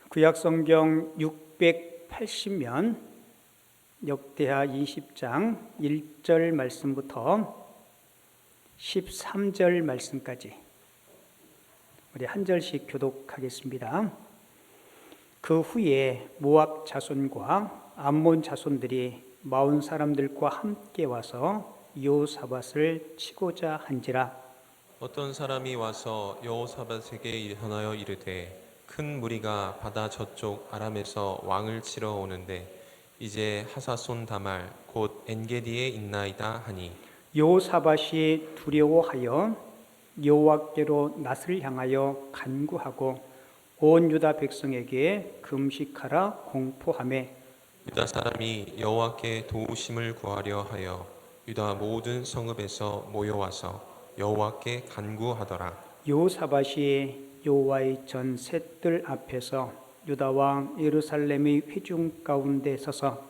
구약성경 680면 역대하 20장 1절 말씀부터 13절 말씀까지 우리 한 절씩 교독하겠습니다. 그 후에 모압 자손과 암몬 자손들이 마온 사람들과 함께 와서 여호사밧을 치고자 한지라. 어떤 사람이 와서 여호사밧에게 전하여 이르되 큰 무리가 바다 저쪽 아람에서 왕을 치러 오는데 이제 하사손 다말 곧 엔게디에 있나이다 하니, 여호사밧이 두려워하여 여호와께로 낯을 향하여 간구하고 온 유다 백성에게 금식하라 공포하매, 유다 사람이 여호와께 도우심을 구하려 하여 유다 모든 성읍에서 모여와서 여호와께 간구하더라. 여호사밧이 여호와의 전 셋들 앞에서 유다 왕 예루살렘의 회중 가운데 서서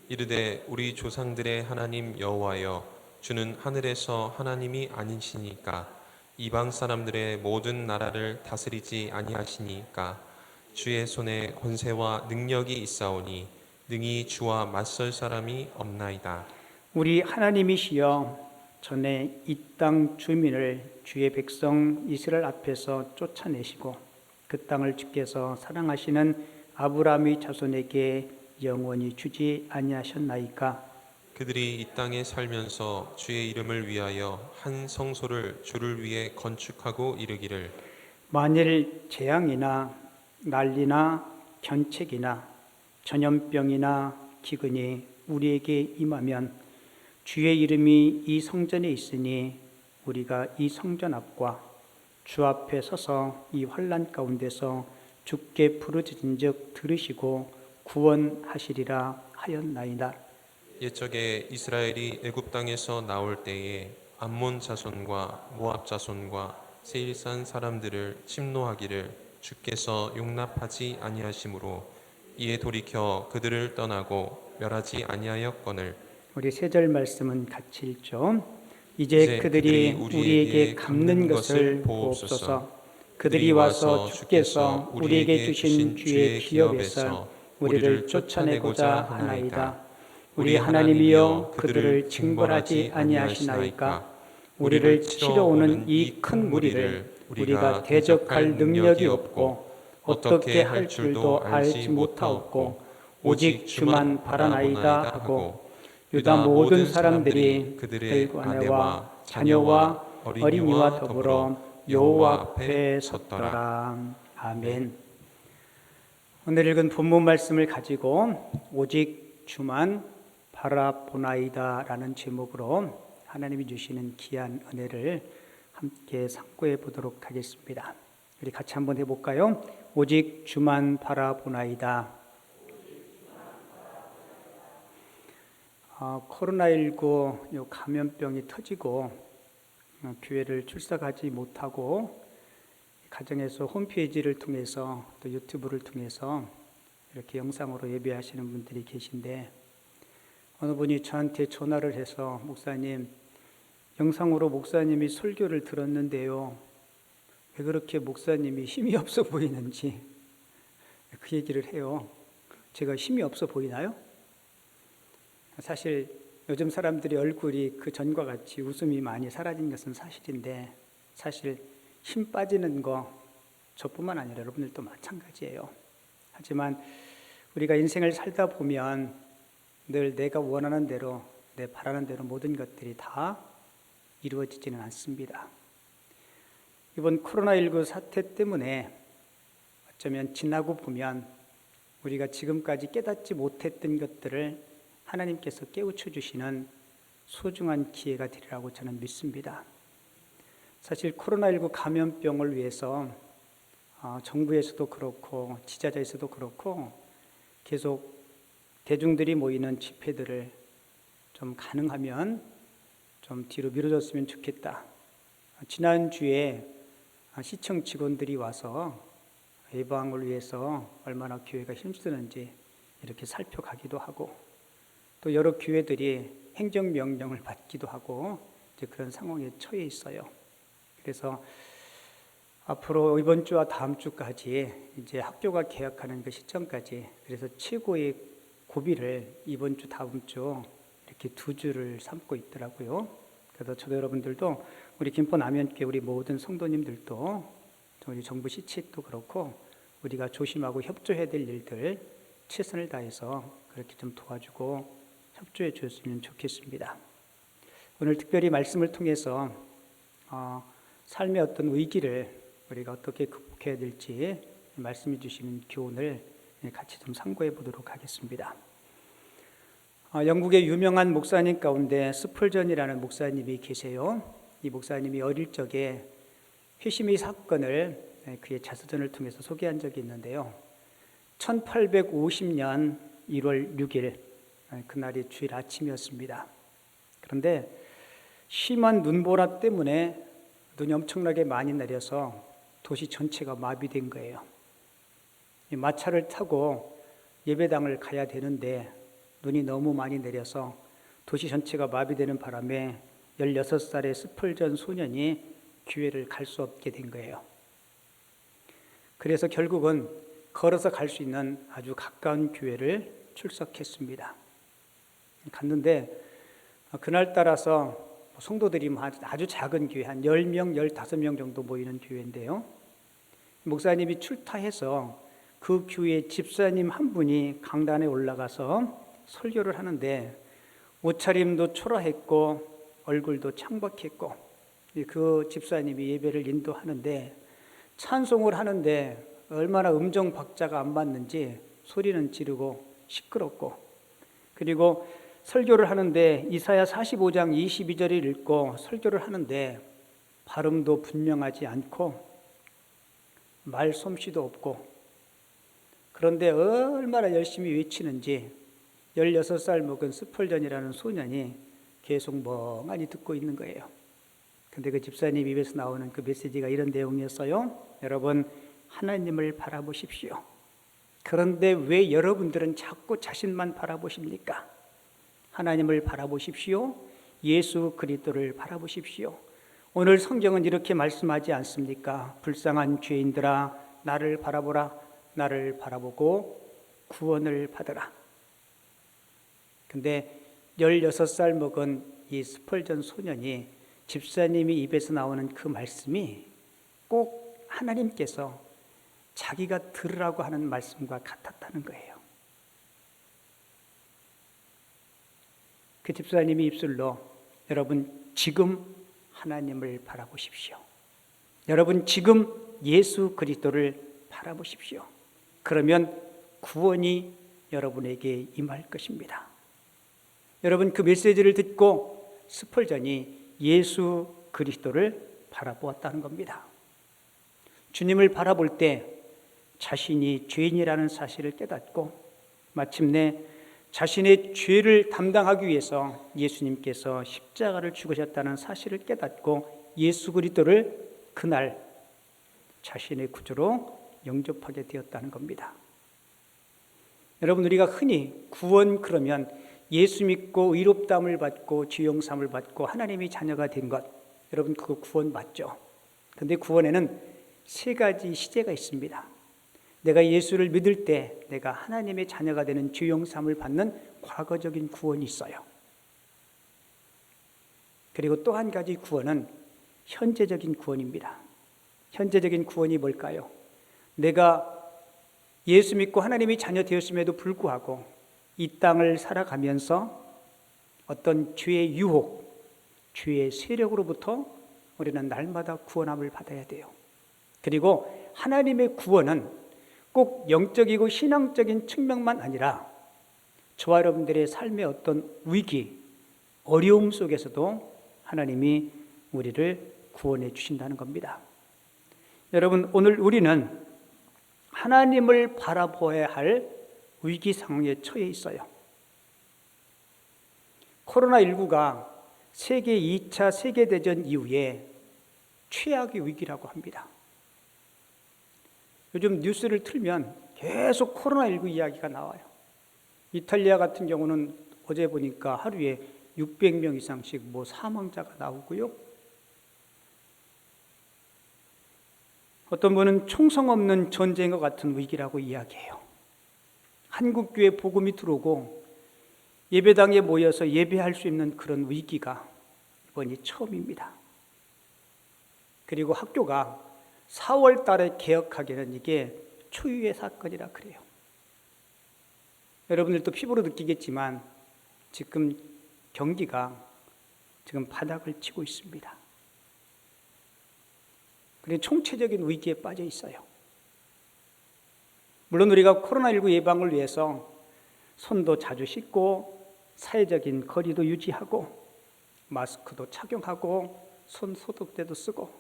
이르되 우리 조상들의 하나님 여호와여, 주는 하늘에서 하나님이 아니시니까 이방 사람들의 모든 나라를 다스리지 아니하시니까 주의 손에 권세와 능력이 있사오니 능히 주와 맞설 사람이 없나이다. 우리 하나님이시여, 전에 이 땅 주민을 주의 백성 이스라엘 앞에서 쫓아내시고 그 땅을 주께서 사랑하시는 아브라함의 자손에게 영원히 주지 아니하셨나이까. 그들이 이 땅에 살면서 주의 이름을 위하여 한 성소를 주를 위해 건축하고 이르기를, 만일 재앙이나 난리나 견책이나 전염병이나 기근이 우리에게 임하면 주의 이름이 이 성전에 있으니 우리가 이 성전 앞과 주 앞에 서서 이 환난 가운데서 주께 부르짖은즉 들으시고 구원하시리라 하였나이다. 옛적에 이스라엘이 애굽 땅에서 나올 때에 암몬 자손과 모압 자손과 세일산 사람들을 침노하기를 주께서 용납하지 아니하심으로 이에 돌이켜 그들을 떠나고 멸하지 아니하였거늘. 우리 세 절 말씀은 같이 읽죠. 이제 그들이 우리에게 갚는 것을 보옵소서. 그들이 와서 주께서 우리에게 주신 주의 기업에서 우리를 쫓아내고자 하나이다. 우리 하나님이여, 그들을 징벌하지 아니하시나이까. 우리를 치러 오는 이 큰 무리를 우리가 대적할 능력이 없고 어떻게 할 줄도 알지 못하옵고 오직 주만 바라나이다 하고, 유다 모든 사람들이 그들의 아내와 자녀와 어린이와 더불어 여호와 앞에 섰더라. 아멘. 오늘 읽은 본문 말씀을 가지고 오직 주만 바라보나이다 라는 제목으로 하나님이 주시는 귀한 은혜를 함께 상고해 보도록 하겠습니다. 우리 같이 한번 해볼까요? 오직 주만 바라보나이다. 코로나19 감염병이 터지고 교회를 출석하지 못하고 가정에서 홈페이지를 통해서 또 유튜브를 통해서 이렇게 영상으로 예배하시는 분들이 계신데, 어느 분이 저한테 전화를 해서 목사님, 영상으로 목사님이 설교를 들었는데요, 왜 그렇게 목사님이 힘이 없어 보이는지 그 얘기를 해요. 제가 힘이 없어 보이나요? 사실 요즘 사람들이 얼굴이 그 전과 같이 웃음이 많이 사라진 것은 사실인데, 사실 힘 빠지는 거 저뿐만 아니라 여러분들도 마찬가지예요. 하지만 우리가 인생을 살다 보면 늘 내가 원하는 대로, 내 바라는 대로 모든 것들이 다 이루어지지는 않습니다. 이번 코로나19 사태 때문에 어쩌면 지나고 보면 우리가 지금까지 깨닫지 못했던 것들을 하나님께서 깨우쳐 주시는 소중한 기회가 되리라고 저는 믿습니다. 사실 코로나19 감염병을 위해서 정부에서도 그렇고 지자체에서도 그렇고 계속 대중들이 모이는 집회들을 좀 가능하면 좀 뒤로 미뤄졌으면 좋겠다. 지난주에 시청 직원들이 와서 예방을 위해서 얼마나 교회가 힘쓰는지 이렇게 살펴가기도 하고, 또 여러 교회들이 행정명령을 받기도 하고 이제 그런 상황에 처해 있어요. 그래서 앞으로 이번 주와 다음 주까지 이제 학교가 개학하는 그 시점까지, 그래서 최고의 고비를 이번 주 다음 주 이렇게 2주를 삼고 있더라고요. 그래서 저도 여러분들도 우리 김포 남현교회 우리 모든 성도님들도 우리 정부 시책도 그렇고 우리가 조심하고 협조해야 될 일들 최선을 다해서 그렇게 좀 도와주고 협조해 주셨으면 좋겠습니다. 오늘 특별히 말씀을 통해서 삶의 어떤 위기를 우리가 어떻게 극복해야 될지 말씀해 주시는 교훈을 같이 좀 상고해 보도록 하겠습니다. 영국의 유명한 목사님 가운데 스펄전이라는 목사님이 계세요. 이 목사님이 어릴 적에 회심의 사건을 그의 자서전을 통해서 소개한 적이 있는데요. 1850년 1월 6일 그날이 주일 아침이었습니다. 그런데 심한 눈보라 때문에 눈이 엄청나게 많이 내려서 도시 전체가 마비된 거예요. 마차를 타고 예배당을 가야 되는데 눈이 너무 많이 내려서 도시 전체가 마비되는 바람에 16살의 스펄전 소년이 교회를 갈 수 없게 된 거예요. 그래서 결국은 걸어서 갈 수 있는 아주 가까운 교회를 출석했습니다. 갔는데 그날 따라서 성도들이 아주 작은 교회, 한 10명, 15명 정도 모이는 교회인데요. 목사님이 출타해서 그 교회 집사님 한 분이 강단에 올라가서 설교를 하는데 옷차림도 초라했고 얼굴도 창박했고 그 집사님이 예배를 인도하는데 찬송을 하는데 얼마나 음정 박자가 안 맞는지 소리는 지르고 시끄럽고, 그리고 설교를 하는데 이사야 45장 22절을 읽고 설교를 하는데 발음도 분명하지 않고 말솜씨도 없고, 그런데 얼마나 열심히 외치는지 16살 먹은 스펄전이라는 소년이 계속 멍하니 듣고 있는 거예요. 근데 그 집사님 입에서 나오는 그 메시지가 이런 내용이었어요. 여러분, 하나님을 바라보십시오. 그런데 왜 여러분들은 자꾸 자신만 바라보십니까? 하나님을 바라보십시오. 예수 그리스도를 바라보십시오. 오늘 성경은 이렇게 말씀하지 않습니까? 불쌍한 죄인들아 나를 바라보라. 나를 바라보고 구원을 받으라. 근데 16살 먹은 이 스펄전 소년이 집사님이 입에서 나오는 그 말씀이 꼭 하나님께서 자기가 들으라고 하는 말씀과 같았다는 거예요. 그 집사님이 입술로 여러분 지금 하나님을 바라보십시오. 여러분 지금 예수 그리스도를 바라보십시오. 그러면 구원이 여러분에게 임할 것입니다. 여러분 그 메시지를 듣고 스펄전이 예수 그리스도를 바라보았다는 겁니다. 주님을 바라볼 때 자신이 죄인이라는 사실을 깨닫고 마침내 자신의 죄를 담당하기 위해서 예수님께서 십자가를 죽으셨다는 사실을 깨닫고 예수 그리스도를 그날 자신의 구주로 영접하게 되었다는 겁니다. 여러분 우리가 흔히 구원 그러면 예수 믿고 의롭다함을 받고 죄 용서함을 받고 하나님의 자녀가 된 것, 여러분 그거 구원 맞죠? 그런데 구원에는 3가지 시제가 있습니다. 내가 예수를 믿을 때 내가 하나님의 자녀가 되는 죄 용서함을 받는 과거적인 구원이 있어요. 그리고 또 한 가지 구원은 현재적인 구원입니다. 현재적인 구원이 뭘까요? 내가 예수 믿고 하나님의 자녀 되었음에도 불구하고 이 땅을 살아가면서 어떤 죄의 유혹, 죄의 세력으로부터 우리는 날마다 구원함을 받아야 돼요. 그리고 하나님의 구원은 꼭 영적이고 신앙적인 측면만 아니라 저와 여러분들의 삶의 어떤 위기, 어려움 속에서도 하나님이 우리를 구원해 주신다는 겁니다. 여러분 오늘 우리는 하나님을 바라보아야 할 위기 상황에 처해 있어요. 코로나19가 세계 2차 세계대전 이후에 최악의 위기라고 합니다. 요즘 뉴스를 틀면 계속 코로나19 이야기가 나와요. 이탈리아 같은 경우는 어제 보니까 하루에 600명 이상씩 사망자가 나오고요. 어떤 분은 총성 없는 전쟁과 같은 위기라고 이야기해요. 한국교회 복음이 들어오고 예배당에 모여서 예배할 수 있는 그런 위기가 이번이 처음입니다. 그리고 학교가 4월 달에 개학하기는 이게 초유의 사건이라 그래요. 여러분들도 피부로 느끼겠지만 지금 경기가 지금 바닥을 치고 있습니다. 그리고 총체적인 위기에 빠져 있어요. 물론 우리가 코로나19 예방을 위해서 손도 자주 씻고 사회적인 거리도 유지하고 마스크도 착용하고 손 소독제도 쓰고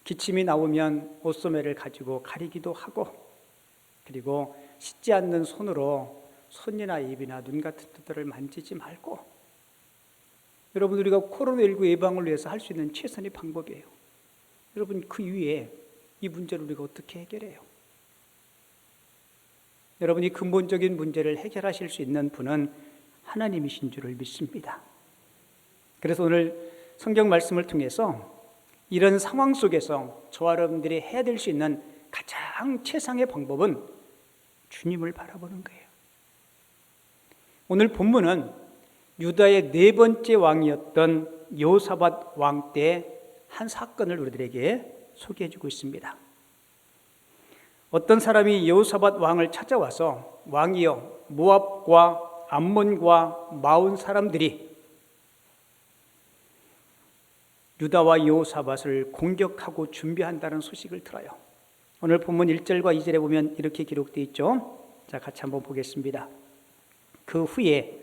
기침이 나오면 옷소매를 가지고 가리기도 하고 그리고 씻지 않는 손으로 손이나 입이나 눈 같은 데들을 만지지 말고 여러분 우리가 코로나19 예방을 위해서 할 수 있는 최선의 방법이에요. 여러분 그 위에 이 문제를 우리가 어떻게 해결해요? 여러분이 근본적인 문제를 해결하실 수 있는 분은 하나님이신 줄을 믿습니다. 그래서 오늘 성경 말씀을 통해서 이런 상황 속에서 저와 여러분들이 해야 될 수 있는 가장 최상의 방법은 주님을 바라보는 거예요. 오늘 본문은 유다의 네 번째 왕이었던 여호사밧 왕 때 한 사건을 우리들에게 소개해 주고 있습니다. 어떤 사람이 여호사밧 왕을 찾아와서 왕이여 모압과 암몬과 마온 사람들이 유다와 여호사밧을 공격하고 준비한다는 소식을 들어요. 오늘 본문 1절과 2절에 보면 이렇게 기록되어 있죠. 자, 같이 한번 보겠습니다. 그 후에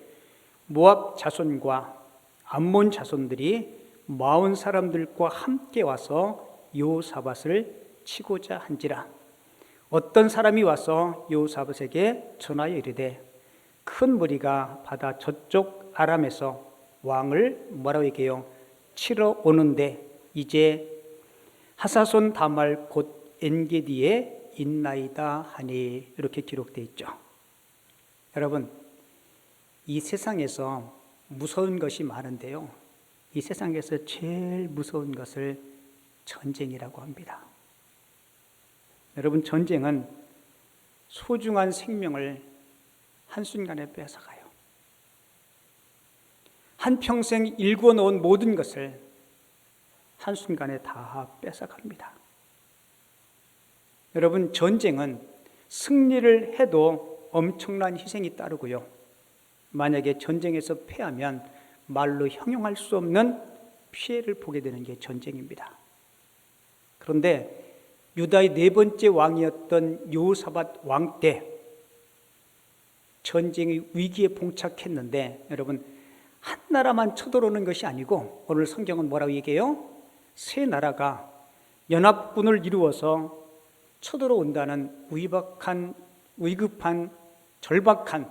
모압 자손과 암몬 자손들이 마온 사람들과 함께 와서 여호사밧을 치고자 한지라. 어떤 사람이 와서 여호사밧에게 전하여 이르되 큰 무리가 바다 저쪽 아람에서 왕을 뭐라고 얘기해요? 치러 오는데 이제 하사손 다말 곧 엔게디에 있나이다 하니 이렇게 기록되어 있죠. 여러분 이 세상에서 무서운 것이 많은데요. 이 세상에서 제일 무서운 것을 전쟁이라고 합니다. 여러분 전쟁은 소중한 생명을 한순간에 뺏어가요. 한평생 일궈 놓은 모든 것을 한순간에 다 뺏어갑니다. 여러분 전쟁은 승리를 해도 엄청난 희생이 따르고요. 만약에 전쟁에서 패하면 말로 형용할 수 없는 피해를 보게 되는 게 전쟁입니다. 그런데 유다의 네 번째 왕이었던 여호사밧 왕 때 전쟁의 위기에 봉착했는데 여러분 한 나라만 쳐들어오는 것이 아니고 오늘 성경은 뭐라고 얘기해요? 세 나라가 연합군을 이루어서 쳐들어온다는 위급한 절박한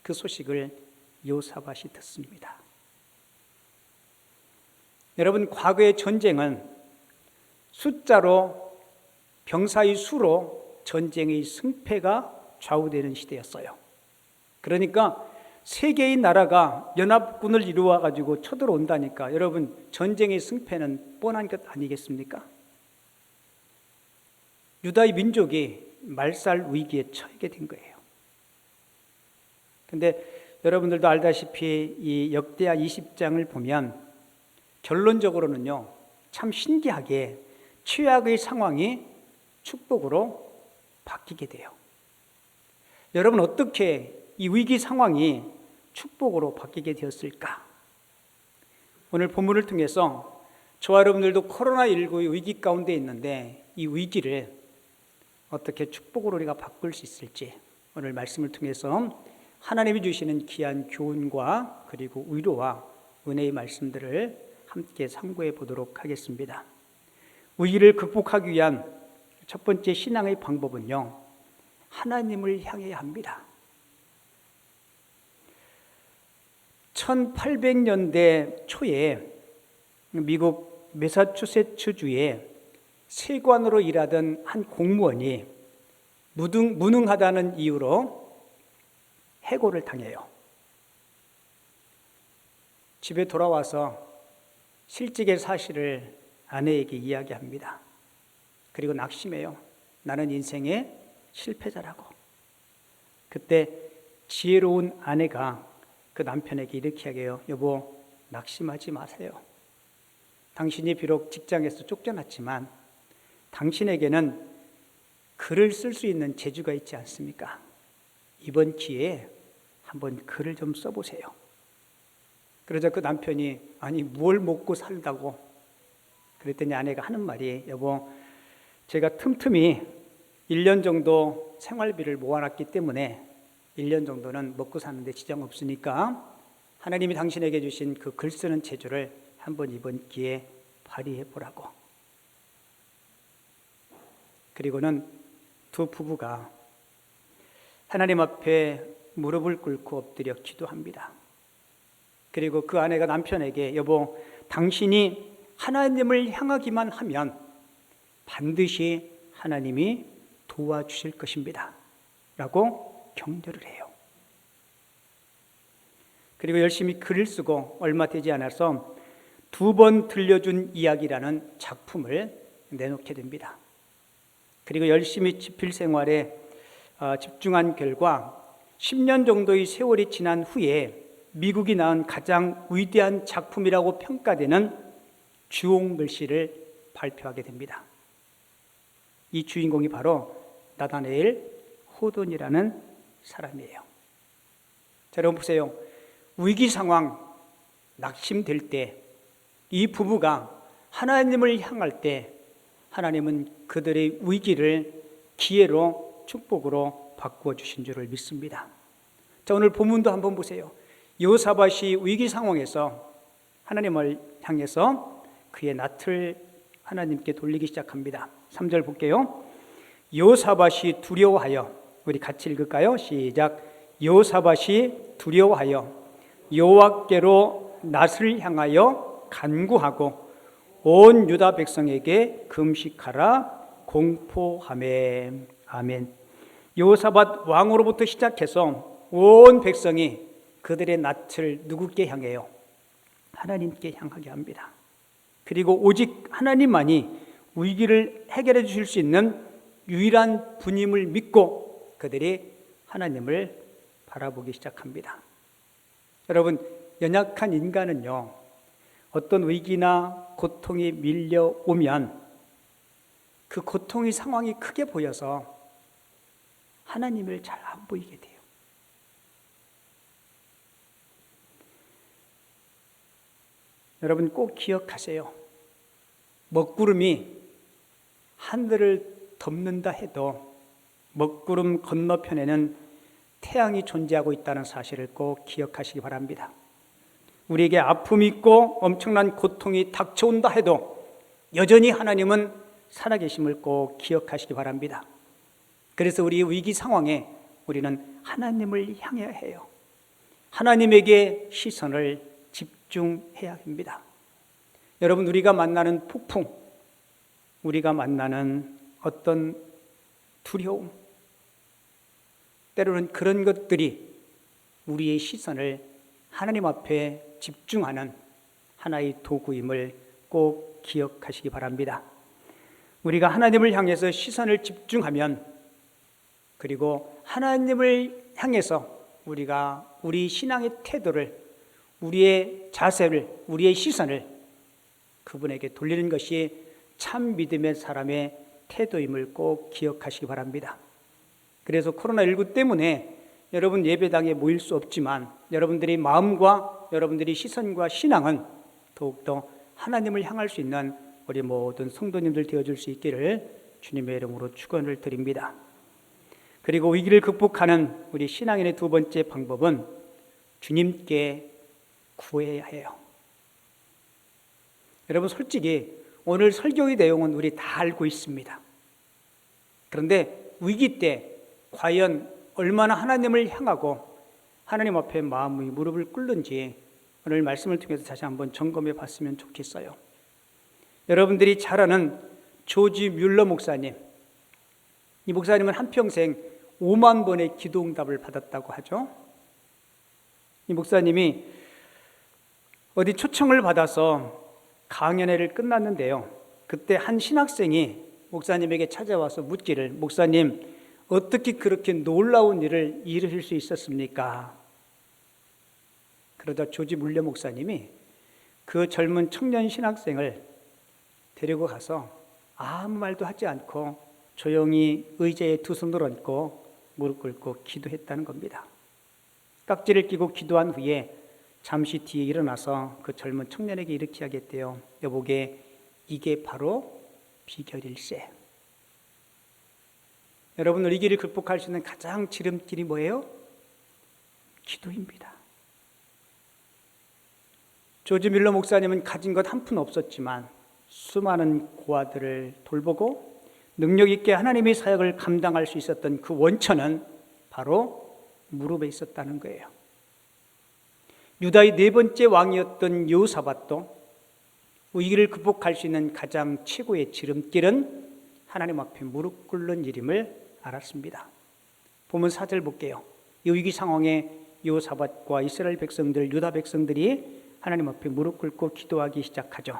그 소식을 여호사밧이 듣습니다. 여러분 과거의 전쟁은 숫자로 병사의 수로 전쟁의 승패가 좌우되는 시대였어요. 그러니까 세 개의 나라가 연합군을 이루어 가지고 쳐들어온다니까 여러분 전쟁의 승패는 뻔한 것 아니겠습니까? 유다의 민족이 말살 위기에 처하게 된 거예요. 근데 여러분들도 알다시피 이 역대하 20장을 보면 결론적으로는요 참 신기하게 최악의 상황이 축복으로 바뀌게 돼요. 여러분 어떻게 이 위기 상황이 축복으로 바뀌게 되었을까? 오늘 본문을 통해서 저와 여러분들도 코로나19의 위기 가운데 있는데 이 위기를 어떻게 축복으로 우리가 바꿀 수 있을지 오늘 말씀을 통해서 하나님이 주시는 귀한 교훈과 그리고 위로와 은혜의 말씀들을 함께 참고해 보도록 하겠습니다. 위기를 극복하기 위한 첫 번째 신앙의 방법은요, 하나님을 향해야 합니다. 1800년대 초에 미국 매사추세츠주에 세관으로 일하던 한 공무원이 무능하다는 이유로 해고를 당해요. 집에 돌아와서 실직의 사실을 아내에게 이야기합니다. 그리고 낙심해요. 나는 인생의 실패자라고. 그때 지혜로운 아내가 그 남편에게 이렇게 하게요. 여보, 낙심하지 마세요. 당신이 비록 직장에서 쫓겨났지만 당신에게는 글을 쓸 수 있는 재주가 있지 않습니까? 이번 기회에 한번 글을 좀 써보세요. 그러자 그 남편이 아니 뭘 먹고 살다고. 그랬더니 아내가 하는 말이 여보, 제가 틈틈이 1년 정도 생활비를 모아놨기 때문에 1년 정도는 먹고 사는데 지장 없으니까 하나님이 당신에게 주신 그 글 쓰는 재주를 한번 이번 기회에 발휘해 보라고. 그리고는 두 부부가 하나님 앞에 무릎을 꿇고 엎드려 기도합니다. 그리고 그 아내가 남편에게 여보, 당신이 하나님을 향하기만 하면 반드시 하나님이 도와주실 것입니다 라고 격려를 해요. 그리고 열심히 글을 쓰고 얼마 되지 않아서 2번 들려준 이야기라는 작품을 내놓게 됩니다. 그리고 열심히 집필 생활에 집중한 결과 10년 정도의 세월이 지난 후에 미국이 낳은 가장 위대한 작품이라고 평가되는 주옥 글씨를 발표하게 됩니다. 이 주인공이 바로 나다네일 호돈이라는 사람이에요. 자, 여러분 보세요. 위기 상황, 낙심될 때 이 부부가 하나님을 향할 때 하나님은 그들의 위기를 기회로 축복으로 바꾸어 주신 줄을 믿습니다. 자, 오늘 본문도 한번 보세요. 여호사밧이 위기 상황에서 하나님을 향해서 그의 낯을 하나님께 돌리기 시작합니다. 3절 볼게요. 여호사밧이 두려워하여, 우리 같이 읽을까요? 시작. 여호사밧이 두려워하여 여호와께로 낯을 향하여 간구하고 온 유다 백성에게 금식하라 공포하매. 아멘. 여호사밧 왕으로부터 시작해서 온 백성이 그들의 낯을 누구께 향해요? 하나님께 향하게 합니다. 그리고 오직 하나님만이 위기를 해결해 주실 수 있는 유일한 분임을 믿고 그들이 하나님을 바라보기 시작합니다. 여러분, 연약한 인간은요, 어떤 위기나 고통이 밀려오면 그 고통의 상황이 크게 보여서 하나님을 잘 안 보이게 돼요. 여러분 꼭 기억하세요. 먹구름이 하늘을 덮는다 해도 먹구름 건너편에는 태양이 존재하고 있다는 사실을 꼭 기억하시기 바랍니다. 우리에게 아픔이 있고 엄청난 고통이 닥쳐온다 해도 여전히 하나님은 살아계심을 꼭 기억하시기 바랍니다. 그래서 우리 위기 상황에 우리는 하나님을 향해야 해요. 하나님에게 시선을 집중해야 합니다. 여러분, 우리가 만나는 폭풍, 우리가 만나는 어떤 두려움, 때로는 그런 것들이 우리의 시선을 하나님 앞에 집중하는 하나의 도구임을 꼭 기억하시기 바랍니다. 우리가 하나님을 향해서 시선을 집중하면, 그리고 하나님을 향해서 우리가 우리 신앙의 태도를, 우리의 자세를, 우리의 시선을 그분에게 돌리는 것이 참 믿음의 사람의 태도임을 꼭 기억하시기 바랍니다. 그래서 코로나19 때문에 여러분 예배당에 모일 수 없지만 여러분들의 마음과 여러분들의 시선과 신앙은 더욱더 하나님을 향할 수 있는 우리 모든 성도님들 되어줄 수 있기를 주님의 이름으로 축원을 드립니다. 그리고 위기를 극복하는 우리 신앙인의 두 번째 방법은 주님께 구해야 해요. 여러분, 솔직히 오늘 설교의 내용은 우리 다 알고 있습니다. 그런데 위기 때 과연 얼마나 하나님을 향하고 하나님 앞에 마음의 무릎을 꿇는지 오늘 말씀을 통해서 다시 한번 점검해 봤으면 좋겠어요. 여러분들이 잘 아는 조지 뮬러 목사님, 이 목사님은 한평생 5만 번의 기도 응답을 받았다고 하죠. 이 목사님이 어디 초청을 받아서 강연회를 끝났는데요, 그때 한 신학생이 목사님에게 찾아와서 묻기를, 목사님, 어떻게 그렇게 놀라운 일을 이루실 수 있었습니까? 그러다 조지 물려 목사님이 그 젊은 청년 신학생을 데리고 가서 아무 말도 하지 않고 조용히 의자에 두 손을 얹고 무릎 꿇고 기도했다는 겁니다. 깍지를 끼고 기도한 후에 잠시 뒤에 일어나서 그 젊은 청년에게 이렇게 하겠대요. 여보게, 이게 바로 비결일세. 여러분, 위기를 극복할 수 있는 가장 지름길이 뭐예요? 기도입니다. 조지 밀러 목사님은 가진 것 한 푼 없었지만 수많은 고아들을 돌보고 능력 있게 하나님의 사역을 감당할 수 있었던 그 원천은 바로 무릎에 있었다는 거예요. 유다의 네 번째 왕이었던 여호사밧도 위기를 극복할 수 있는 가장 최고의 지름길은 하나님 앞에 무릎 꿇는 일임을 알았습니다. 보면 4절 볼게요. 이 위기 상황에 여호사밧과 이스라엘 백성들, 유다 백성들이 하나님 앞에 무릎 꿇고 기도하기 시작하죠.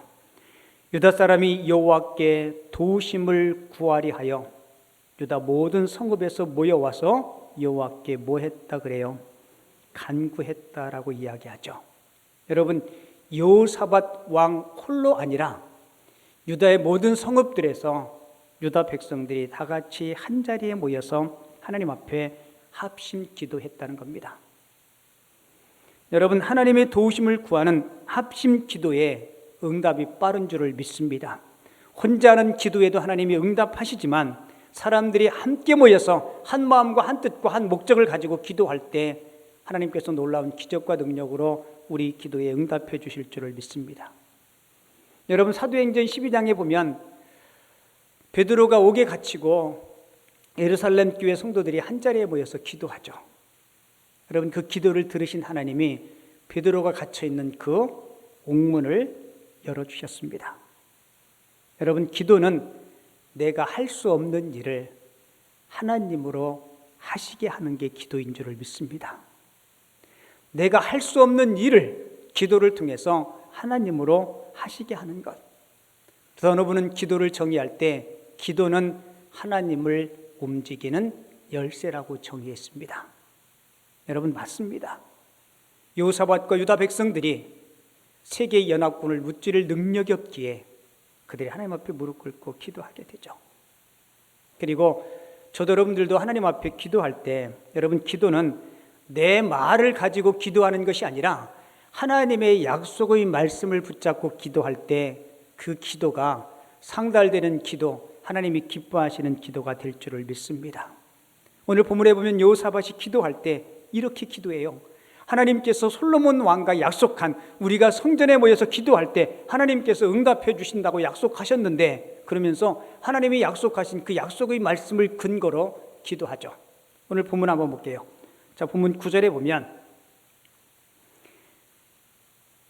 유다 사람이 여호와께 도우심을 구하리 하여 유다 모든 성읍에서 모여와서 여호와께 뭐 했다 그래요? 간구했다라고 이야기하죠. 여러분, 여호사밧 왕 홀로 아니라 유다의 모든 성읍들에서 유다 백성들이 다 같이 한자리에 모여서 하나님 앞에 합심 기도했다는 겁니다. 여러분, 하나님의 도우심을 구하는 합심 기도에 응답이 빠른 줄을 믿습니다. 혼자 하는 기도에도 하나님이 응답하시지만 사람들이 함께 모여서 한 마음과 한 뜻과 한 목적을 가지고 기도할 때 하나님께서 놀라운 기적과 능력으로 우리 기도에 응답해 주실 줄을 믿습니다. 여러분, 사도행전 12장에 보면 베드로가 옥에 갇히고 예루살렘 교회 성도들이 한자리에 모여서 기도하죠. 여러분, 그 기도를 들으신 하나님이 베드로가 갇혀있는 그 옥문을 열어주셨습니다. 여러분, 기도는 내가 할 수 없는 일을 하나님으로 하시게 하는 게 기도인 줄을 믿습니다. 내가 할 수 없는 일을 기도를 통해서 하나님으로 하시게 하는 것. 더너브는 기도를 정의할 때 기도는 하나님을 움직이는 열쇠라고 정의했습니다. 여러분, 맞습니다. 여호사밧과 유다 백성들이 세계의 연합군을 무찌를 능력이 없기에 그들이 하나님 앞에 무릎 꿇고 기도하게 되죠. 그리고 저도 여러분들도 하나님 앞에 기도할 때, 여러분, 기도는 내 말을 가지고 기도하는 것이 아니라 하나님의 약속의 말씀을 붙잡고 기도할 때 그 기도가 상달되는 기도, 하나님이 기뻐하시는 기도가 될 줄을 믿습니다. 오늘 본문에 보면 여호사밧이 기도할 때 이렇게 기도해요. 하나님께서 솔로몬 왕과 약속한, 우리가 성전에 모여서 기도할 때 하나님께서 응답해 주신다고 약속하셨는데, 그러면서 하나님이 약속하신 그 약속의 말씀을 근거로 기도하죠. 오늘 본문 한번 볼게요. 자, 본문 9절에 보면,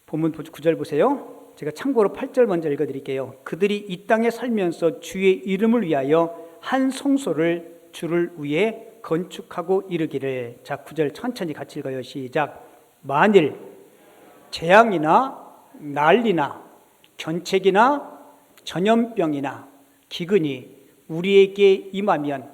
본문 9절 보세요. 제가 참고로 8절 먼저 읽어드릴게요. 그들이 이 땅에 살면서 주의 이름을 위하여 한 성소를 주를 위해 건축하고 이르기를. 자, 9절 천천히 같이 읽어요. 시작. 만일 재앙이나 난리나 견책이나 전염병이나 기근이 우리에게 임하면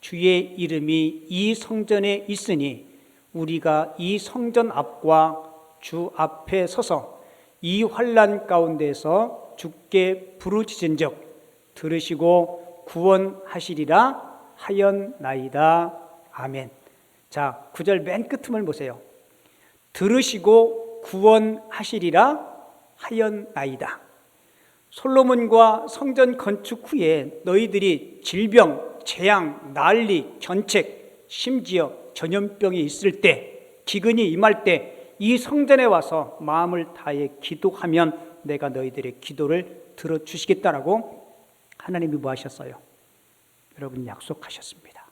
주의 이름이 이 성전에 있으니 우리가 이 성전 앞과 주 앞에 서서 이 환난 가운데서 주께 부르짖은즉 들으시고 구원하시리라 하였나이다. 아멘. 자, 9절 맨 끝을 보세요. 들으시고 구원하시리라 하였나이다. 솔로몬과 성전 건축 후에 너희들이 질병, 재앙, 난리, 견책, 심지어 전염병이 있을 때, 기근이 임할 때 이 성전에 와서 마음을 다해 기도하면 내가 너희들의 기도를 들어주시겠다라고 하나님이 뭐 하셨어요? 여러분, 약속하셨습니다.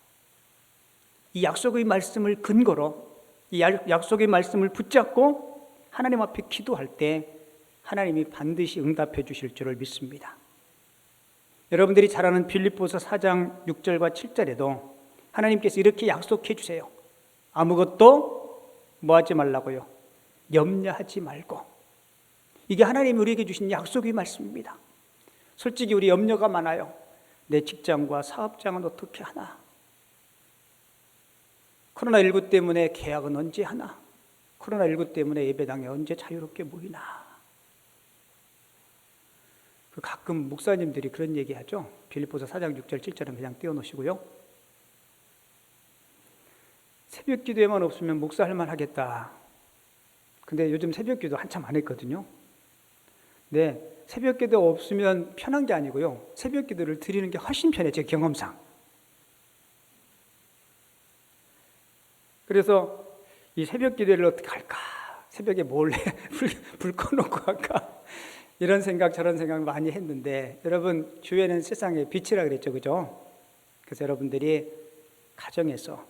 이 약속의 말씀을 근거로, 이 약속의 말씀을 붙잡고 하나님 앞에 기도할 때 하나님이 반드시 응답해 주실 줄을 믿습니다. 여러분들이 잘 아는 빌립보서 4장 6절과 7절에도 하나님께서 이렇게 약속해 주세요. 아무것도 뭐 하지 말라고요? 염려하지 말고. 이게 하나님이 우리에게 주신 약속의 말씀입니다. 솔직히 우리 염려가 많아요. 내 직장과 사업장은 어떻게 하나? 코로나19 때문에 계약은 언제 하나? 코로나19 때문에 예배당에 언제 자유롭게 모이나? 가끔 목사님들이 그런 얘기하죠. 빌립보서 4장 6절 7절은 그냥 띄워놓으시고요. 새벽 기도에만 없으면 목사할 만하겠다. 근데 요즘 새벽 기도 한참 안 했거든요. 네, 새벽 기도 없으면 편한 게 아니고요. 새벽 기도를 드리는 게 훨씬 편해요. 제 경험상. 그래서 이 새벽 기도를 어떻게 할까? 새벽에 몰래 불 꺼놓고 할까? 이런 생각 저런 생각 많이 했는데, 여러분, 교회는 세상의 빛이라 그랬죠, 그죠? 그래서 여러분들이 가정에서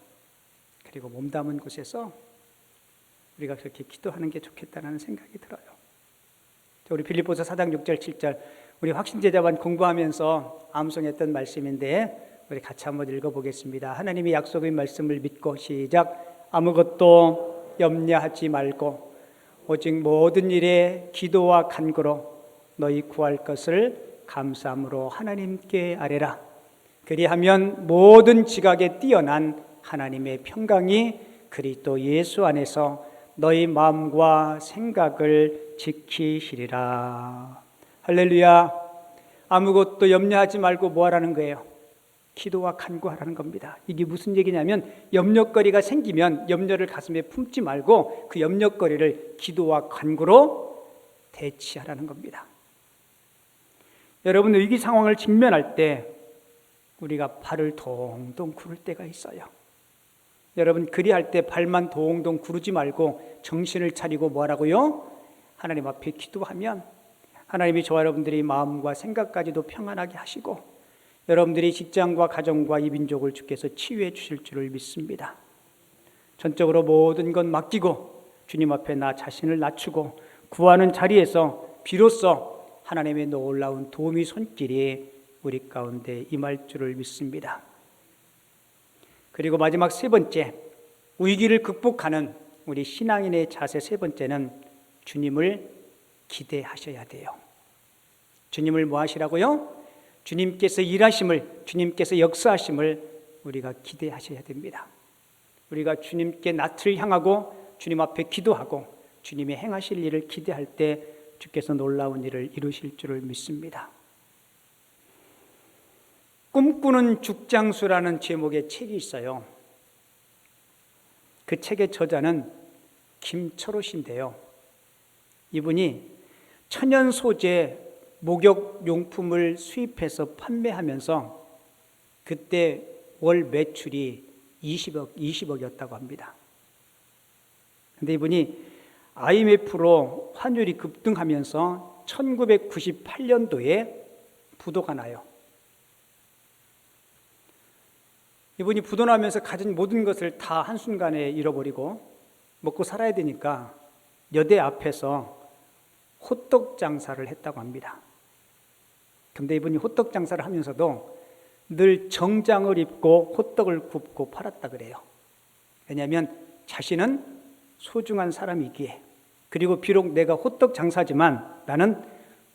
그리고 몸담은 곳에서 우리가 그렇게 기도하는 게 좋겠다는 생각이 들어요. 우리 빌립보서 4장 6절 7절 우리 확신제자반 공부하면서 암송했던 말씀인데 우리 같이 한번 읽어보겠습니다. 하나님의 약속의 말씀을 믿고 시작. 아무것도 염려하지 말고 오직 모든 일에 기도와 간구로 너희 구할 것을 감사함으로 하나님께 아뢰라. 그리하면 모든 지각에 뛰어난 하나님의 평강이 그리스도 예수 안에서 너희 마음과 생각을 지키시리라. 할렐루야. 아무것도 염려하지 말고 뭐 하라는 거예요? 기도와 간구하라는 겁니다. 이게 무슨 얘기냐면 염려거리가 생기면 염려를 가슴에 품지 말고 그 염려거리를 기도와 간구로 대치하라는 겁니다. 여러분, 위기 상황을 직면할 때 우리가 발을 동동 구를 때가 있어요. 여러분, 그리할 때 발만 동동 구르지 말고 정신을 차리고 뭐하라고요? 하나님 앞에 기도하면 하나님이 저와 여러분들의 마음과 생각까지도 평안하게 하시고 여러분들이 직장과 가정과 이 민족을 주께서 치유해 주실 줄을 믿습니다. 전적으로 모든 것 맡기고 주님 앞에 나 자신을 낮추고 구하는 자리에서 비로소 하나님의 놀라운 도움의 손길이 우리 가운데 임할 줄을 믿습니다. 그리고 마지막 세 번째, 위기를 극복하는 우리 신앙인의 자세 세 번째는 주님을 기대하셔야 돼요. 주님을 뭐 하시라고요? 주님께서 일하심을, 주님께서 역사하심을 우리가 기대하셔야 됩니다. 우리가 주님께 낯을 향하고 주님 앞에 기도하고 주님의 행하실 일을 기대할 때 주께서 놀라운 일을 이루실 줄을 믿습니다. 꿈꾸는 죽장수라는 제목의 책이 있어요. 그 책의 저자는 김철호씨인데요. 이분이 천연 소재 목욕용품을 수입해서 판매하면서 그때 월 매출이 20억이었다고 합니다. 그런데 이분이 IMF로 환율이 급등하면서 1998년도에 부도가 나요. 이분이 부도나면서 가진 모든 것을 다 한순간에 잃어버리고 먹고 살아야 되니까 여대 앞에서 호떡 장사를 했다고 합니다. 근데 이분이 호떡 장사를 하면서도 늘 정장을 입고 호떡을 굽고 팔았다 그래요. 왜냐하면 자신은 소중한 사람이기에, 그리고 비록 내가 호떡 장사지만 나는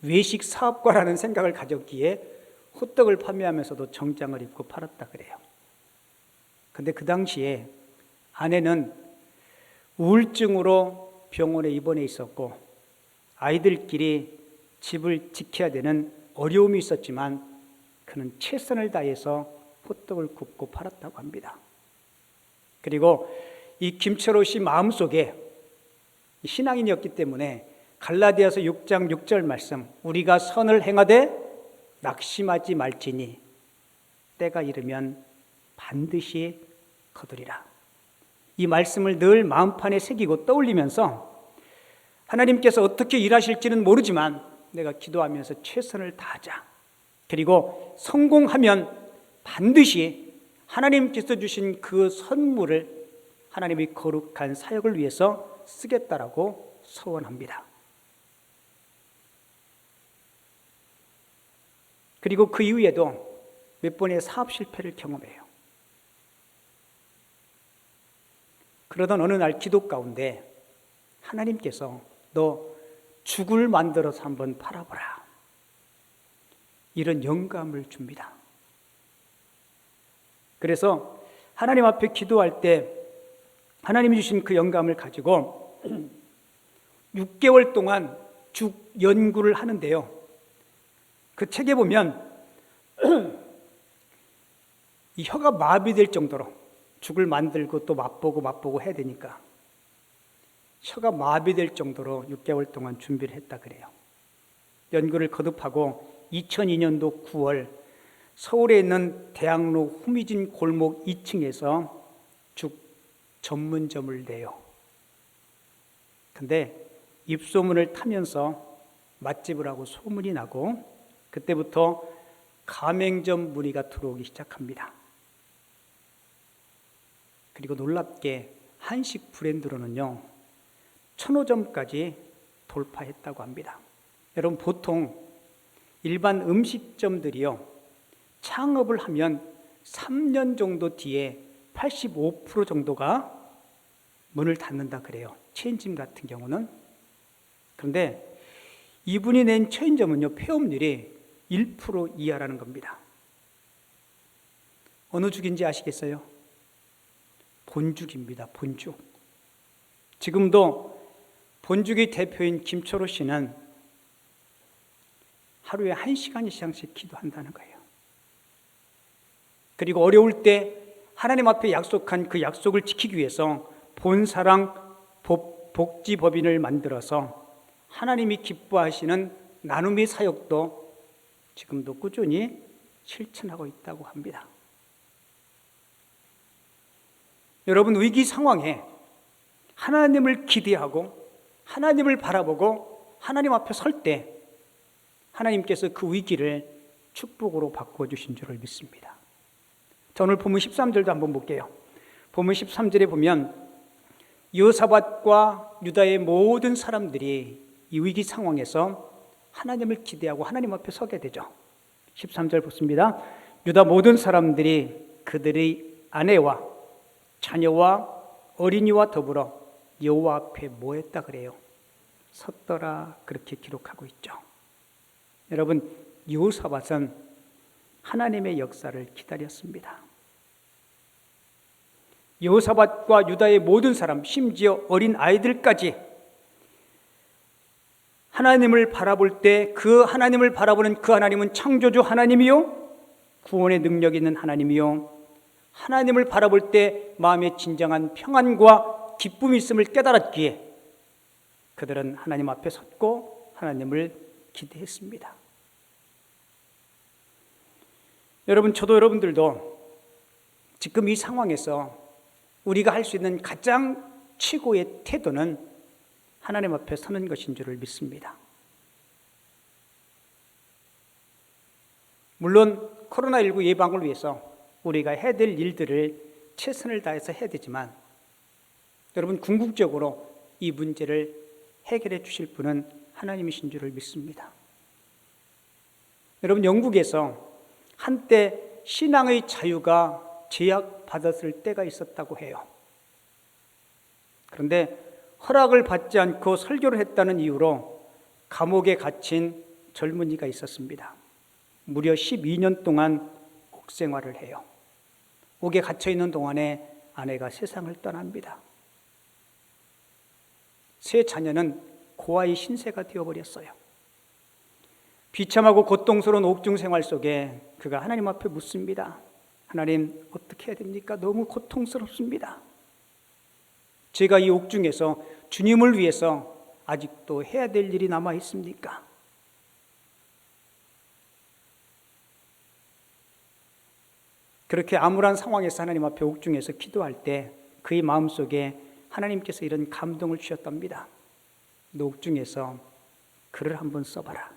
외식 사업가라는 생각을 가졌기에 호떡을 판매하면서도 정장을 입고 팔았다 그래요. 근데 그 당시에 아내는 우울증으로 병원에 입원해 있었고 아이들끼리 집을 지켜야 되는 어려움이 있었지만 그는 최선을 다해서 호떡을 굽고 팔았다고 합니다. 그리고 이 김철호 씨 마음속에 신앙인이었기 때문에 갈라디아서 6장 6절 말씀, 우리가 선을 행하되 낙심하지 말지니 때가 이르면 반드시 거두리라. 이 말씀을 늘 마음판에 새기고 떠올리면서 하나님께서 어떻게 일하실지는 모르지만 내가 기도하면서 최선을 다하자. 그리고 성공하면 반드시 하나님께서 주신 그 선물을 하나님의 거룩한 사역을 위해서 쓰겠다라고 서원합니다. 그리고 그 이후에도 몇 번의 사업 실패를 경험해요. 그러던 어느 날 기도 가운데 하나님께서 너 죽을 만들어서 한번 팔아보라, 이런 영감을 줍니다. 그래서 하나님 앞에 기도할 때 하나님이 주신 그 영감을 가지고 6개월 동안 죽 연구를 하는데요. 그 책에 보면 이 혀가 마비될 정도로 죽을 만들고 또 맛보고 해야 되니까 혀가 마비될 정도로 6개월 동안 준비를 했다 그래요. 연구를 거듭하고 2002년도 9월 서울에 있는 대학로 후미진 골목 2층에서 죽 전문점을 내요. 근데 입소문을 타면서 맛집을 하고 소문이 나고 그때부터 가맹점 문의가 들어오기 시작합니다. 그리고 놀랍게 한식 브랜드로는요 1000호점까지 돌파했다고 합니다. 여러분, 보통 일반 음식점들이요 창업을 하면 3년 정도 뒤에 85% 정도가 문을 닫는다 그래요. 체인점 같은 경우는. 그런데 이분이 낸 체인점은요 폐업률이 1% 이하라는 겁니다. 어느 죽인지 아시겠어요? 본죽입니다. 본죽. 지금도 본죽의 대표인 김초로 씨는 하루에 1시간 이상씩 기도한다는 거예요. 그리고 어려울 때 하나님 앞에 약속한 그 약속을 지키기 위해서 본사랑 복지법인을 만들어서 하나님이 기뻐하시는 나눔의 사역도 지금도 꾸준히 실천하고 있다고 합니다. 여러분, 위기 상황에 하나님을 기대하고 하나님을 바라보고 하나님 앞에 설 때 하나님께서 그 위기를 축복으로 바꾸어 주신 줄을 믿습니다. 자, 오늘 본문 13절도 한번 볼게요. 본문 13절에 보면 여호사밧과 유다의 모든 사람들이 이 위기 상황에서 하나님을 기대하고 하나님 앞에 서게 되죠. 13절 보습니다. 유다 모든 사람들이 그들의 아내와 자녀와 어린이와 더불어 여호와 앞에 모였다 그래요. 섰더라 그렇게 기록하고 있죠. 여러분, 여호사밧은 하나님의 역사를 기다렸습니다. 여호사밧과 유다의 모든 사람, 심지어 어린 아이들까지 하나님을 바라볼 때 그 하나님을 바라보는 그 하나님은 창조주 하나님이요 구원의 능력 있는 하나님이요 하나님을 바라볼 때 마음에 진정한 평안과 기쁨이 있음을 깨달았기에 그들은 하나님 앞에 섰고 하나님을 기대했습니다. 여러분, 저도 여러분들도 지금 이 상황에서 우리가 할 수 있는 가장 최고의 태도는 하나님 앞에 서는 것인 줄을 믿습니다. 물론 코로나19 예방을 위해서 우리가 해야 될 일들을 최선을 다해서 해야 되지만 여러분, 궁극적으로 이 문제를 해결해 주실 분은 하나님이신 줄을 믿습니다. 여러분, 영국에서 한때 신앙의 자유가 제약받았을 때가 있었다고 해요. 그런데 허락을 받지 않고 설교를 했다는 이유로 감옥에 갇힌 젊은이가 있었습니다. 무려 12년 동안 옥생활을 해요. 옥에 갇혀있는 동안에 아내가 세상을 떠납니다. 세 자녀는 고아의 신세가 되어버렸어요. 비참하고 고통스러운 옥중 생활 속에 그가 하나님 앞에 묻습니다. 하나님, 어떻게 해야 됩니까? 너무 고통스럽습니다. 제가 이 옥중에서 주님을 위해서 아직도 해야 될 일이 남아 있습니까? 그렇게 암울한 상황에서 하나님 앞에 옥중에서 기도할 때 그의 마음속에 하나님께서 이런 감동을 주셨답니다. 너 옥중에서 글을 한번 써봐라.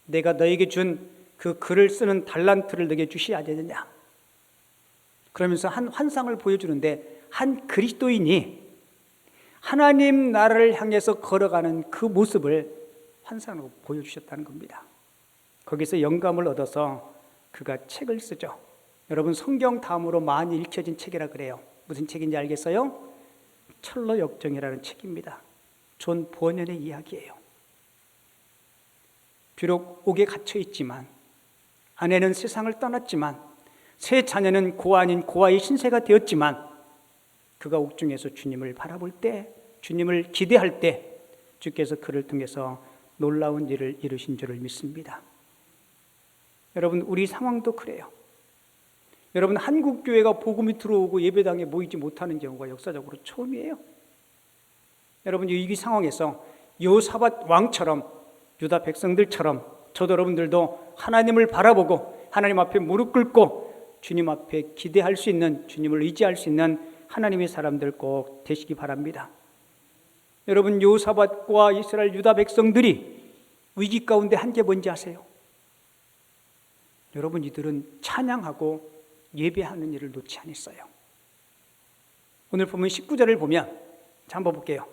내가 너에게 준 그 글을 쓰는 달란트를 너에게 주시지 않느냐. 그러면서 한 환상을 보여주는데 한 그리스도인이 하나님 나라를 향해서 걸어가는 그 모습을 환상으로 보여주셨다는 겁니다. 거기서 영감을 얻어서 그가 책을 쓰죠. 여러분, 성경 다음으로 많이 읽혀진 책이라 그래요. 무슨 책인지 알겠어요? 철로 역정이라는 책입니다. 존 버년의 이야기예요. 비록 옥에 갇혀 있지만, 아내는 세상을 떠났지만 세 자녀는 고아 아닌 고아의 신세가 되었지만 그가 옥중에서 주님을 바라볼 때, 주님을 기대할 때 주께서 그를 통해서 놀라운 일을 이루신 줄을 믿습니다. 여러분, 우리 상황도 그래요. 여러분, 한국교회가 복음이 들어오고 예배당에 모이지 못하는 경우가 역사적으로 처음이에요. 여러분, 이 위기 상황에서 여호사밧 왕처럼, 유다 백성들처럼 저도 여러분들도 하나님을 바라보고 하나님 앞에 무릎 꿇고 주님 앞에 기대할 수 있는, 주님을 의지할 수 있는 하나님의 사람들 꼭 되시기 바랍니다. 여러분, 여호사밧과 이스라엘 유다 백성들이 위기 가운데 한 게 뭔지 아세요? 여러분, 이들은 찬양하고 예배하는 일을 놓지 않았어요. 오늘 본문 19절을 보면, 자, 한번 볼게요.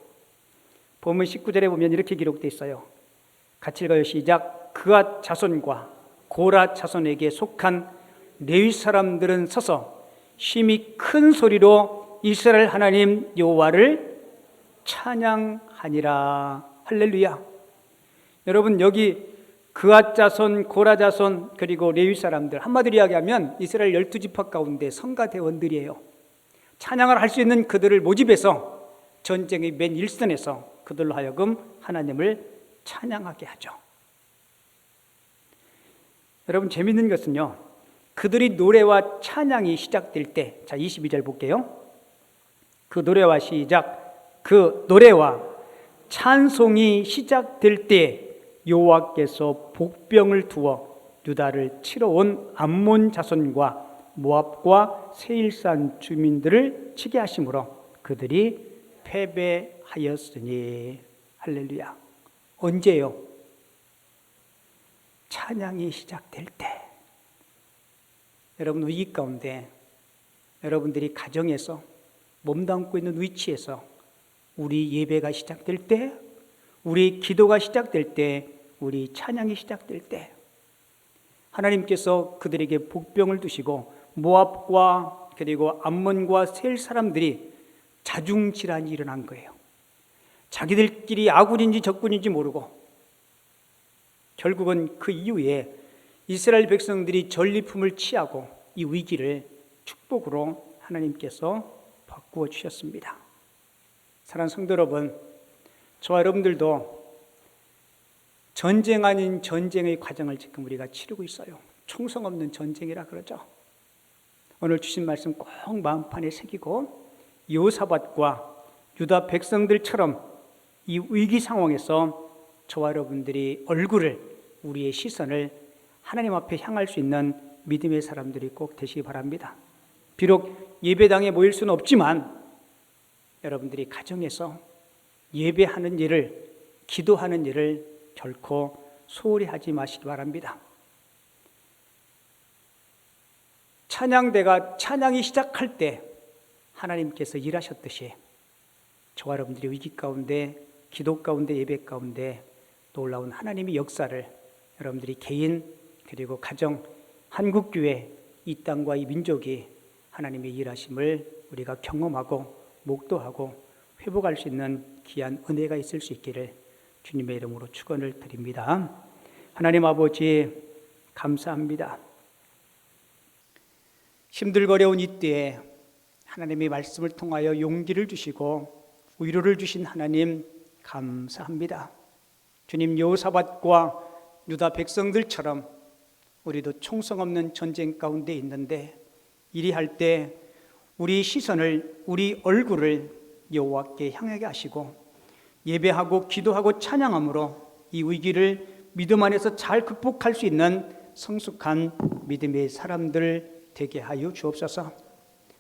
본문 19절에 보면 이렇게 기록되어 있어요. 같이 읽어요. 시작. 그앗 자손과 고라 자손에게 속한 레위 사람들은 서서 심히 큰 소리로 이스라엘 하나님 여호와를 찬양하니라. 할렐루야. 여러분, 여기 그앗 자손, 고라 자손, 그리고 레위 사람들, 한마디로 이야기하면 이스라엘 12지파 가운데 성가 대원들이에요. 찬양을 할 수 있는 그들을 모집해서 전쟁의 맨 일선에서 그들로 하여금 하나님을 찬양하게 하죠. 여러분, 재밌는 것은요, 그들이 노래와 찬양이 시작될 때, 자, 22절 볼게요. 그 노래와 시작. 그 노래와 찬송이 시작될 때 여호와께서 복병을 두어 유다를 치러 온 암몬 자손과 모압과 세일산 주민들을 치게 하심으로 그들이 패배하였으니. 할렐루야. 언제요? 찬양이 시작될 때. 여러분, 위기 가운데 여러분들이 가정에서 몸담고 있는 위치에서 우리 예배가 시작될 때, 우리 기도가 시작될 때, 우리 찬양이 시작될 때 하나님께서 그들에게 복병을 두시고 모압과 그리고 암몬과 세일 사람들이 자중질환이 일어난 거예요. 자기들끼리 아군인지 적군인지 모르고 결국은 그 이후에 이스라엘 백성들이 전리품을 취하고 이 위기를 축복으로 하나님께서 바꾸어 주셨습니다. 사랑하는 성도 여러분, 저와 여러분들도 전쟁 아닌 전쟁의 과정을 지금 우리가 치르고 있어요. 총성 없는 전쟁이라 그러죠. 오늘 주신 말씀 꼭 마음판에 새기고 여호사밧과 유다 백성들처럼 이 위기 상황에서 저와 여러분들이 얼굴을, 우리의 시선을 하나님 앞에 향할 수 있는 믿음의 사람들이 꼭 되시기 바랍니다. 비록 예배당에 모일 수는 없지만 여러분들이 가정에서 예배하는 일을, 기도하는 일을 결코 소홀히 하지 마시기 바랍니다. 찬양대가 찬양이 시작할 때 하나님께서 일하셨듯이 저와 여러분들이 위기 가운데, 기도 가운데, 예배 가운데 놀라운 하나님의 역사를 여러분들이 개인 그리고 가정, 한국교회, 이 땅과 이 민족이 하나님의 일하심을 우리가 경험하고 목도하고 회복할 수 있는 귀한 은혜가 있을 수 있기를 주님의 이름으로 축원을 드립니다. 하나님 아버지, 감사합니다. 힘들고 어려운 이때에 하나님의 말씀을 통하여 용기를 주시고 위로를 주신 하나님 감사합니다. 주님, 여호사밧과 유다 백성들처럼 우리도 총성 없는 전쟁 가운데 있는데 이리할 때 우리 시선을, 우리 얼굴을 여호와께 향하게 하시고 예배하고 기도하고 찬양함으로 이 위기를 믿음 안에서 잘 극복할 수 있는 성숙한 믿음의 사람들 되게 하여 주옵소서.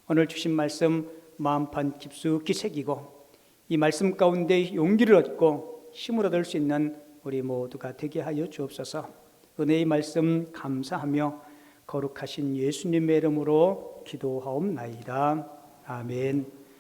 오늘 주신 말씀 마음판 깊숙이 새기고 이 말씀 가운데 용기를 얻고 힘을 얻을 수 있는 우리 모두가 되게 하여 주옵소서. 은혜의 말씀 감사하며 거룩하신 예수님의 이름으로 기도하옵나이다. 아멘.